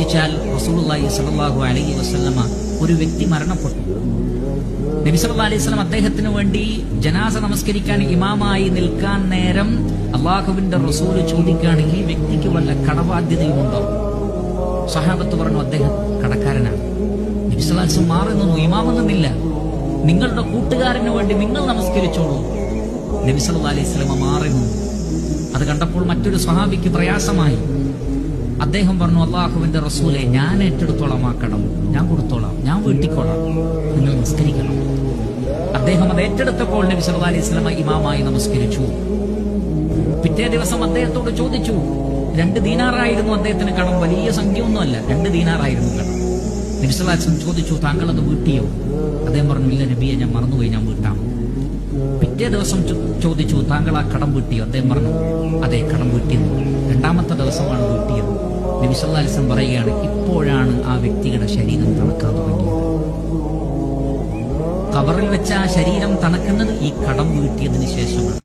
ചോദിച്ചാൽ റസൂലുള്ളാഹി സ്വല്ലല്ലാഹു അലൈഹി വസല്ലമ ഒരു വ്യക്തി മരണപ്പെട്ടു. നബി സല്ലല്ലാഹു അലൈഹി വസല്ലം അദ്ദേഹത്തിന് വേണ്ടി ജനാസ നമസ്കരിക്കാൻ ഇമാമായി നിൽക്കാൻ നേരം അള്ളാഹുവിന്റെ റസൂൽ ചോദിക്കുകയാണ്, ഈ വ്യക്തിക്ക് വല്ല കടബാധ്യതയുമുണ്ടോ? സഹാബത്ത് പറഞ്ഞു, അദ്ദേഹം കടക്കാരനാണ്. നബി സല്ലല്ലാഹു അലൈഹി വസല്ലം മാറി നിന്നു, ഇമാം നിന്നില്ല. നിങ്ങളുടെ കൂട്ടുകാരന് വേണ്ടി നിങ്ങൾ നമസ്കരിച്ചോളൂ. നബി സല്ലല്ലാഹു അലൈഹി വസല്ലം മാറി നിന്നു. അത് കണ്ടപ്പോൾ മറ്റൊരു സ്വഹാബിക്ക് പ്രയാസമായി. അദ്ദേഹം പറഞ്ഞു, അള്ളാഹുവിന്റെ റസൂലെ, ഞാൻ ഏറ്റെടുത്തോളാം ആ കടം, ഞാൻ കൊടുത്തോളാം, ഞാൻ വീട്ടിക്കോളാം, നിങ്ങൾ നമസ്കരിക്കണം. അദ്ദേഹം അത് ഏറ്റെടുത്തപ്പോൾ നബി സല്ലല്ലാഹു അലൈഹി വസല്ലം ഇമാമായി നമസ്കരിച്ചു. പിറ്റേ ദിവസം അദ്ദേഹത്തോട് ചോദിച്ചു, 2 ദീനാറായിരുന്നു അദ്ദേഹത്തിന് കടം, വലിയ സംഖ്യയൊന്നുമല്ല, 2 ദീനാറായിരുന്നു കടം. നബി സല്ലല്ലാഹു അലൈഹി വസല്ലം ചോദിച്ചു, താങ്കൾ അത് വീട്ടിയോ? അദ്ദേഹം പറഞ്ഞു, ഇല്ല നബിയെ, ഞാൻ മറന്നുപോയി, ഞാൻ വീട്ടാം. പിറ്റേ ദിവസം ചോദിച്ചു, താങ്കൾ ആ കടം വീട്ടിയോ? അദ്ദേഹം പറഞ്ഞു, അതെ, കടം വീട്ടിയത്. 2ാമത്തെ ദിവസമാണ് വീട്ടിയത്. നബി സല്ലല്ലാഹു അലൈഹി വസല്ലം പറയുകയാണ്, ഇപ്പോഴാണ് ആ വ്യക്തിയുടെ ശരീരം തണുക്കാൻ തുടങ്ങിയത്. ഖബറിൽ വെച്ച ആ ശരീരം തണുക്കുന്നത് ഈ കടം വീട്ടിയതിന് ശേഷമാണ്.